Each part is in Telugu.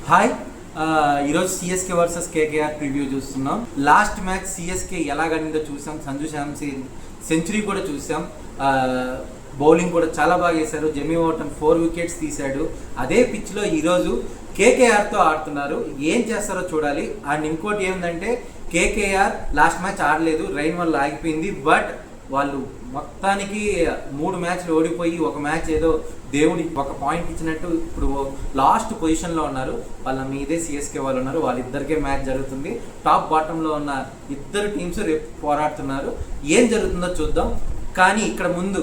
హాయ్ ఈరోజు సిఎస్కే వర్సెస్ కేకేఆర్ ప్రివ్యూ చూస్తున్నాం. లాస్ట్ మ్యాచ్ సిఎస్కే ఎలా గడిందో చూసాం. సంజు శాంసన్ సెంచరీ కూడా చూసాం. బౌలింగ్ కూడా చాలా బాగా చేశారు. జెమీ వాటన్ 4 వికెట్స్ తీశాడు. అదే పిచ్లో ఈరోజు కేకేఆర్తో ఆడుతున్నారు. ఏం చేస్తారో చూడాలి. అండ్ ఇంకోటి ఏంటంటే కేకేఆర్ లాస్ట్ మ్యాచ్ ఆడలేదు, రైన్ వల్ల ఆగిపోయింది. బట్ వాళ్ళు మొత్తానికి 3 మ్యాచ్లు ఓడిపోయి ఒక మ్యాచ్ ఏదో దేవుడి ఒక పాయింట్ ఇచ్చినట్టు ఇప్పుడు లాస్ట్ పొజిషన్లో ఉన్నారు. వాళ్ళ మీదే సిఎస్కే వాళ్ళు ఉన్నారు. వాళ్ళిద్దరికే మ్యాచ్ జరుగుతుంది. టాప్ బాటంలో ఉన్న ఇద్దరు టీమ్స్ రేపు పోరాడుతున్నారు. ఏం జరుగుతుందో చూద్దాం. కానీ ఇక్కడ ముందు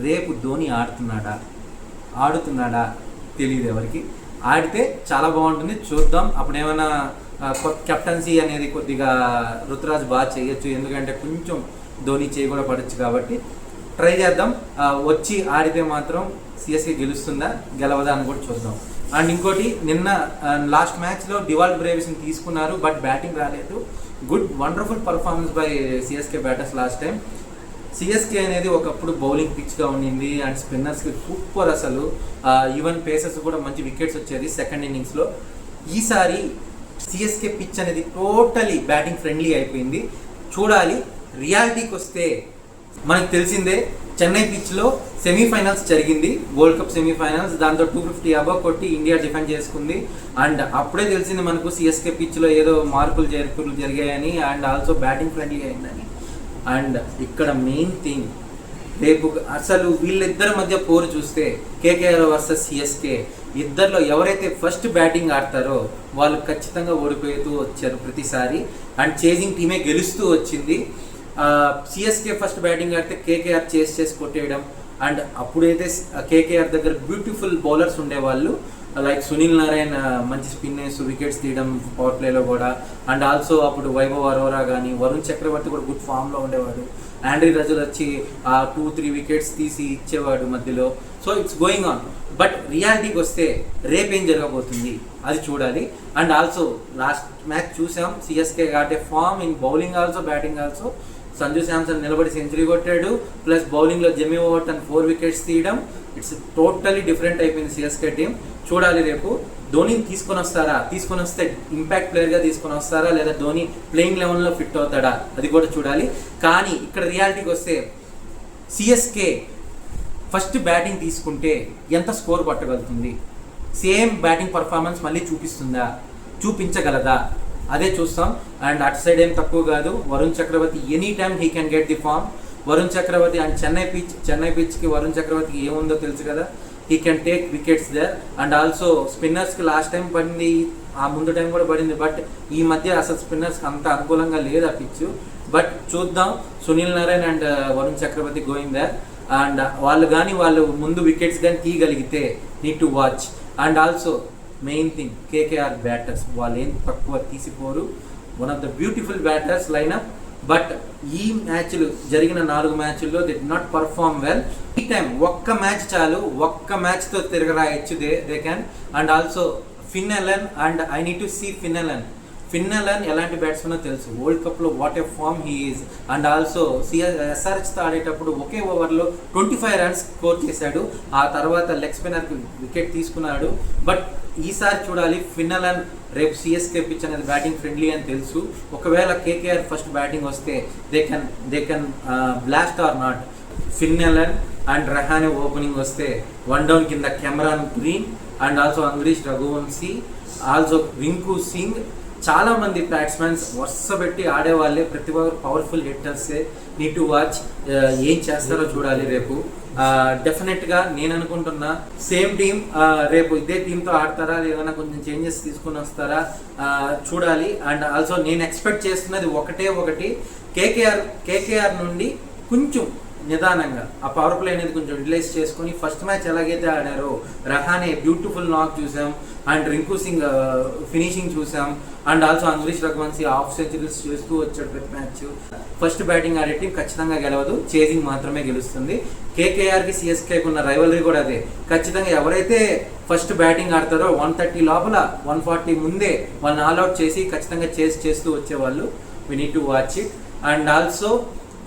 రేపు ధోని ఆడుతున్నాడా తెలియదు ఎవరికి. ఆడితే చాలా బాగుంటుంది, చూద్దాం. అప్పుడు ఏమైనా కెప్టెన్సీ అనేది కొద్దిగా రుతురాజ్ బాగా చేయొచ్చు, ఎందుకంటే కొంచెం ధోని చేయి కూడా పడచ్చు. కాబట్టి ట్రై చేద్దాం. వచ్చి ఆడితే మాత్రం సిఎస్కే గెలుస్తుందా గెలవదా అని కూడా చూద్దాం. అండ్ ఇంకోటి, నిన్న లాస్ట్ మ్యాచ్లో డివాల్డ్ బ్రేవిస్ని తీసుకున్నారు, బట్ బ్యాటింగ్ రాలేదు. Good wonderful performance by CSK batters last time. CSK అనేది ఒకప్పుడు బౌలింగ్ పిచ్గా ఉండింది అండ్ స్పిన్నర్స్కి సూపర్. అసలు ఈవెన్ పేసర్స్ కూడా మంచి వికెట్స్ వచ్చేది సెకండ్ ఇన్నింగ్స్లో. ఈసారి సిఎస్కే పిచ్ అనేది టోటలీ బ్యాటింగ్ ఫ్రెండ్లీ అయిపోయింది. చూడాలి. రియాలిటీకి వస్తే మనకు తెలిసిందే, చెన్నై పిచ్లో సెమీఫైనల్స్ జరిగింది, వరల్డ్ కప్ సెమీఫైనల్స్. దాంతో 250 అబవ్ కొట్టి ఇండియా డిఫెండ్ చేసుకుంది. అండ్ అప్పుడే తెలిసింది మనకు సిఎస్కే పిచ్లో ఏదో మార్పులు చేర్పులు జరిగాయని అండ్ ఆల్సో బ్యాటింగ్ ఫ్రెండ్లీ అయిందని. అండ్ ఇక్కడ మెయిన్ థింగ్, రేపు అసలు వీళ్ళిద్దరి మధ్య పోరు చూస్తే కేకేఆర్ వర్సెస్ సిఎస్కే, ఇద్దరిలో ఎవరైతే ఫస్ట్ బ్యాటింగ్ ఆడతారో వాళ్ళు ఖచ్చితంగా ఓడిపోతూ వచ్చారు ప్రతిసారి. అండ్ చేజింగ్ టీమే గెలుస్తూ వచ్చింది. సిఎస్కే ఫస్ట్ బ్యాటింగ్ ఆడితే కేకేఆర్ చేసి కొట్టేయడం. అండ్ అప్పుడైతే కేకేఆర్ దగ్గర బ్యూటిఫుల్ బౌలర్స్ ఉండేవాళ్ళు, లైక్ సునీల్ నారాయణ్ మంచి స్పిన్ వేసి వికెట్స్ తీయడం పవర్ ప్లేలో కూడా. అండ్ ఆల్సో అప్పుడు వైభవ్ అరోరా కానీ వరుణ్ చక్రవర్తి కూడా గుడ్ ఫామ్లో ఉండేవాడు. ఆండ్రీ రజల్ వచ్చి 2-3 వికెట్స్ తీసి ఇచ్చేవాడు మధ్యలో. So it's going on. But రియాలిటీకి వస్తే రేపేం జరగబోతుంది అది చూడాలి. అండ్ ఆల్సో లాస్ట్ మ్యాచ్ చూసాం, CSK got a form in bowling also batting also. Sanju Samson నిలబడి సెంచరీ కొట్టాడు, ప్లస్ బౌలింగ్లో జెమీ వాటన్ 4 వికెట్స్ తీయడం. ఇట్స్ టోటలీ డిఫరెంట్ అయిపోయింది సిఎస్కే టీం. చూడాలి రేపు ధోనిని తీసుకొని వస్తే ఇంపాక్ట్ ప్లేయర్గా తీసుకొని వస్తారా, లేదా ధోని ప్లేయింగ్ లెవెల్లో ఫిట్ అవుతాడా అది కూడా చూడాలి. కానీ ఇక్కడ రియాలిటీకి వస్తే సిఎస్కే ఫస్ట్ బ్యాటింగ్ తీసుకుంటే ఎంత స్కోర్ పట్టగలుగుతుంది, సేమ్ బ్యాటింగ్ పర్ఫార్మెన్స్ మళ్ళీ చూపించగలదా అదే చూస్తాం. అండ్ అటు సైడ్ ఏం తక్కువ కాదు, Varun Chakravarthy any time he can get the form. Varun Chakravarthy and Chennai పిచ్కి వరుణ్ చక్రవర్తికి ఏముందో తెలుసు కదా, he can take wickets there. And also స్పిన్నర్స్కి లాస్ట్ టైం పడింది, ఆ ముందు టైం కూడా పడింది. బట్ ఈ మధ్య అసలు స్పిన్నర్స్కి అంత అనుకూలంగా లేదు ఆ పిచ్. బట్ చూద్దాం. Sunil Narine and Varun Chakravarthy going there. And వాళ్ళు ముందు వికెట్స్ కానీ తీయగలిగితే need to watch. And also main thing, KKR batters వాళ్ళు ఏం తక్కువ తీసిపోరు. One of the beautiful batters lineup. But ఈ మ్యాచ్లు జరిగిన 4 మ్యాచ్ల్లో they did not perform well. ఈ టైం ఒక్క మ్యాచ్ చాలు, ఒక్క మ్యాచ్తో తిరగరాయచ్చు they can. And also Finn Allen, and I need to see Finn Allen ఎలాంటి బ్యాట్స్మెన్ తెలుసు, వరల్డ్ కప్లో what a form he is. And also ఎస్ఆర్హెచ్తో ఆడేటప్పుడు ఒకే ఓవర్లో 25 రన్స్ స్కోర్ చేశాడు. ఆ తర్వాత లెగ్ స్పిన్నర్కి వికెట్ తీసుకున్నాడు. బట్ ఈసారి చూడాలి ఫిన్ ఎలన్. రేపు సిఎస్కే పిచ్ అనేది బ్యాటింగ్ ఫ్రెండ్లీ అని తెలుసు. ఒకవేళ కేకేఆర్ ఫస్ట్ బ్యాటింగ్ వస్తే they can blast or not. Finn Allen and Rahane opening వస్తే 1 డౌన్ కింద Cameron Green and also Angkrish Raghuvanshi, also Rinku Singh, చాలా మంది బ్యాట్స్మెన్స్ వరుస పెట్టి ఆడేవాళ్ళే, ప్రతి ఒక్కరు పవర్ఫుల్ హిట్టర్సే. Need to watch. ఏం చేస్తారో చూడాలి రేపు. డెఫినెట్గా నేను అనుకుంటున్నా సేమ్ టీం రేపు ఇదే టీంతో ఆడతారా, ఏదైనా కొంచెం చేంజెస్ తీసుకుని వస్తారా చూడాలి. అండ్ ఆల్సో నేను ఎక్స్పెక్ట్ చేస్తున్నది ఒకటి, కేకేఆర్ నుండి కొంచెం నిదానంగా ఆ పవర్ ప్లే అనేది కొంచెం యూటిలైజ్ చేసుకొని ఫస్ట్ మ్యాచ్ ఎలాగైతే ఆడారో, రహానే బ్యూటిఫుల్ నాక్ చూసాం, అండ్ రింకు సింగ్ ఫినిషింగ్ చూసాం, and also Angkrish Raghuvanshi half centuries చేస్తూ వచ్చాడు ప్రతి మ్యాచ్. ఫస్ట్ బ్యాటింగ్ ఆడే టీం ఖచ్చితంగా గెలవదు, చేజింగ్ మాత్రమే గెలుస్తుంది. కేకేఆర్కి సిఎస్కేకి ఉన్న రైవలరీ కూడా అదే. ఖచ్చితంగా ఎవరైతే ఫస్ట్ బ్యాటింగ్ ఆడతారో 130 లోపల 140 ముందే వాళ్ళని ఆల్అౌట్ చేసి ఖచ్చితంగా చేస్తూ వచ్చేవాళ్ళు. We need to watch it. And also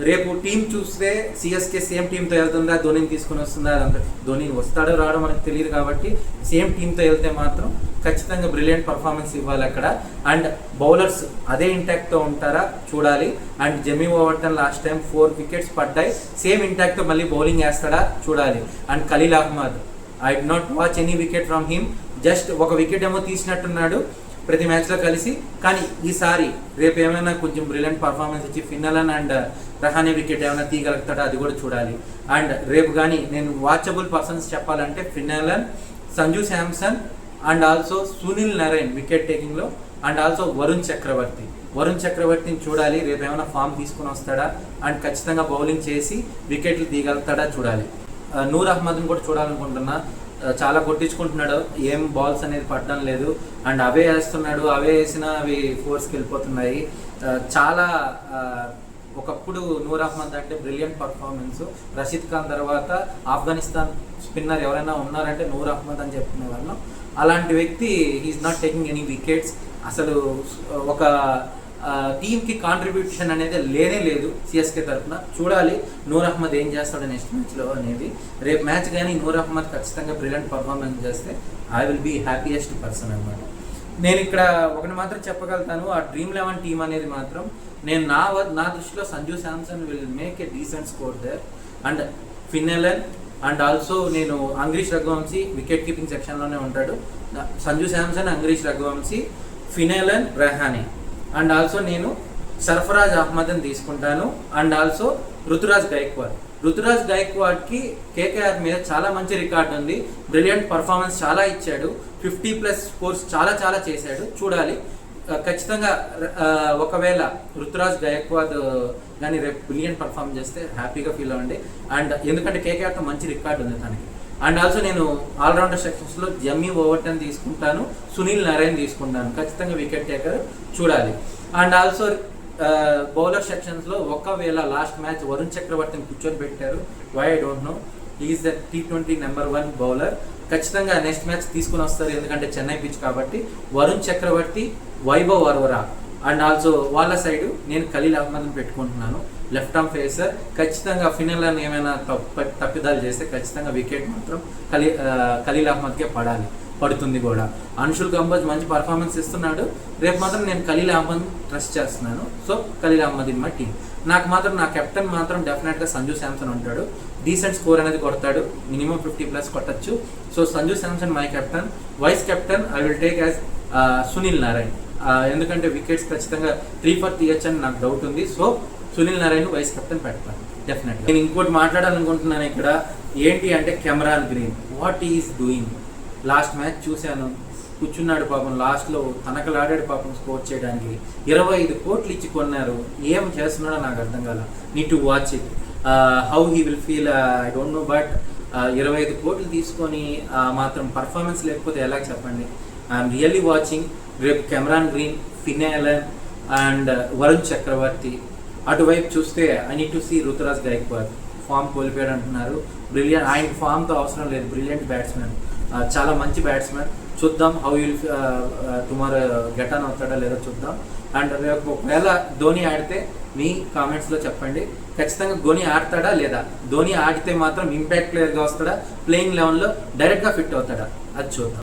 రేపు టీం చూస్తే సిఎస్కే సేమ్ టీంతో వెళ్తుందా, ధోనిని తీసుకుని వస్తుందా, అదంతా ధోని వస్తాడో రావడం మనకు తెలియదు కాబట్టి సేమ్ టీంతో వెళ్తే మాత్రం ఖచ్చితంగా బ్రిలియంట్ పర్ఫార్మెన్స్ ఇవ్వాలి అక్కడ. అండ్ బౌలర్స్ అదే ఇంటాక్ట్తో ఉంటారా చూడాలి. And Jamie Overton last time 4 wickets పడ్డాయి, సేమ్ ఇంటాక్ట్తో మళ్ళీ బౌలింగ్ వేస్తాడా చూడాలి. And Khalil Ahmed, I did not watch any wicket from him, just ఒక వికెట్ ఏమో తీసినట్టున్నాడు ప్రతి మ్యాచ్లో కలిసి. కానీ ఈసారి రేపు ఏమైనా కొంచెం బ్రిలియంట్ పర్ఫార్మెన్స్ ఇచ్చి ఫిన్నెలన్ అండ్ రహానే వికెట్ ఏమైనా తీయగలుగుతాడో అది కూడా చూడాలి. అండ్ రేపు కానీ నేను వాచబుల్ పర్సన్స్ చెప్పాలంటే Finn Allen, Sanju Samson and also Sunil Narine wicket టేకింగ్లో, అండ్ ఆల్సో వరుణ్ చక్రవర్తిని చూడాలి. రేపు ఏమైనా ఫామ్ తీసుకుని వస్తాడా అండ్ ఖచ్చితంగా బౌలింగ్ చేసి వికెట్లు తీయగలుగుతాడా చూడాలి. నూర్ అహ్మద్ని కూడా చూడాలనుకుంటున్నా. చాలా కొట్టించుకుంటున్నాడు, ఏం బాల్స్ అనేది పడడం లేదు. అండ్ అవే వేస్తున్నాడు, అవే వేసినా అవి ఫోర్స్కి వెళ్ళిపోతున్నాయి. చాలా ఒకప్పుడు నూర్ అహ్మద్ అంటే బ్రిలియంట్ పర్ఫార్మెన్స్. రషీద్ ఖాన్ తర్వాత ఆఫ్ఘనిస్తాన్ స్పిన్నర్ ఎవరైనా ఉన్నారంటే నూర్ అహ్మద్ అని చెప్పుకునే వాళ్ళం. అలాంటి వ్యక్తి is not taking any wickets. అసలు ఒక టీంకి కాంట్రిబ్యూషన్ అనేది లేనే లేదు సిఎస్కే తరఫున. చూడాలి నూర్ అహ్మద్ ఏం చేస్తాడు నెక్స్ట్ మ్యాచ్లో అనేది. రేపు మ్యాచ్ కానీ నూర్ అహ్మద్ ఖచ్చితంగా బ్రిలియంట్ పర్ఫార్మెన్స్ చేస్తే I will be happiest person అనమాట. నేను ఇక్కడ ఒకటి మాత్రం చెప్పగలుగుతాను, ఆ డ్రీమ్11 టీం అనేది మాత్రం నేను నా దృష్టిలో Sanju Samson will make a decent score there. And Finn Allen and also నేను అంగ్రీష్ రఘువంశీ వికెట్ కీపింగ్ సెక్షన్లోనే ఉంటాడు. Sanju Samson, Angkrish Raghuvanshi, Finn Allen, Rahane. And also నేను సర్ఫరాజ్ అహ్మద్ని తీసుకుంటాను. అండ్ ఆల్సో రుతురాజ్ గైక్వాడ్కి కేకేఆర్ మీద చాలా మంచి రికార్డు ఉంది. బ్రిలియంట్ పర్ఫార్మెన్స్ చాలా ఇచ్చాడు, 50+ స్కోర్స్ చాలా చేశాడు. చూడాలి ఖచ్చితంగా. ఒకవేళ రుతురాజ్ గైక్వాడ్ కానీ రేపు బ్రిలియంట్ పర్ఫార్మ్ చేస్తే హ్యాపీగా ఫీల్ అవ్వండి. అండ్ ఎందుకంటే కేకేఆర్తో మంచి రికార్డు ఉంది తనకి. అండ్ ఆల్సో నేను ఆల్రౌండర్ సెక్షన్స్లో జెమీ ఓవర్టన్ తీసుకుంటాను, సునీల్ నరైన్ తీసుకుంటాను. ఖచ్చితంగా వికెట్ టేకర్ చూడాలి. అండ్ ఆల్సో బౌలర్ సెక్షన్స్లో ఒకవేళ లాస్ట్ మ్యాచ్ వరుణ్ చక్రవర్తిని కూర్చొని పెట్టారు, why I don't know. Is the T20 number 1 bowler. ఖచ్చితంగా నెక్స్ట్ మ్యాచ్ తీసుకుని వస్తారు, ఎందుకంటే చెన్నై పిచ్ కాబట్టి. వరుణ్ చక్రవర్తి, వైభవ్ అరోరా అండ్ ఆల్సో వాళ్ళ సైడు నేను ఖలీల్ అహ్మద్ని పెట్టుకుంటున్నాను, లెఫ్ట్ ఆర్మ్ ఫేసర్. ఖచ్చితంగా ఫిన్నెలన్ ఏమైనా తప్పిదాలు చేస్తే ఖచ్చితంగా వికెట్ మాత్రం ఖలీల్ అహ్మద్కే పడుతుంది కూడా. అన్షుల్ కంబోజ్ మంచి పర్ఫార్మెన్స్ ఇస్తున్నాడు. రేపు మాత్రం నేను ఖలీల్ అహ్మద్ ట్రస్ట్ చేస్తున్నాను. So Khalil Ahmed in my team. నాకు మాత్రం నా కెప్టెన్ మాత్రం డెఫినెట్గా సంజు శాంసన్ ఉంటాడు. డీసెంట్ స్కోర్ అనేది కొడతాడు, మినిమం 50+ కొట్టచ్చు. So Sanju Samson my captain. Vice captain I will take as Sunil Narayan. ఎందుకంటే వికెట్స్ ఖచ్చితంగా 3-4 తీయచ్చు అని నాకు డౌట్ ఉంది. So Sunil Narayan vice captain పెడతాను డెఫినెట్గా. నేను ఇంకోటి మాట్లాడాలనుకుంటున్నాను ఇక్కడ, ఏంటి అంటే Cameron Green what is doing. Last match చూశాను, కూర్చున్నాడు పాపం, లాస్ట్లో తనకలాడాడు పాపం స్కోర్ చేయడానికి. 25 కోట్లు ఇచ్చి కొన్నారు, ఏం చేస్తున్నాడో నాకు అర్థం కాల. Need to watch it, how he will feel I don't know. But 25 కోట్లు తీసుకొని మాత్రం పర్ఫార్మెన్స్ లేకపోతే ఎలా చెప్పండి. I'm really watching. రేపు Cameron Green, Finn Allen and Varun Chakravarthy. అటువైపు చూస్తే I need to see Ruturaj Gaikwad. Form కోల్పోయాడు అంటున్నారు, బ్రిలియంట్. ఆయన ఫామ్తో అవసరం లేదు, బ్రిలియంట్ బ్యాట్స్మెన్, చాలా మంచి బ్యాట్స్మెన్. చూద్దాం how will tomorrow get on అవుతాడా లేదో చూద్దాం. అండ్ రేపు ఒకవేళ ధోని ఆడితే మీ కామెంట్స్లో చెప్పండి, ఖచ్చితంగా ధోని ఆడతాడా లేదా. ధోని ఆడితే మాత్రం ఇంపాక్ట్ ప్లేయర్గా వస్తాడా, ప్లేయింగ్ 11లో డైరెక్ట్గా ఫిట్ అవుతాడా, అది చూద్దాం.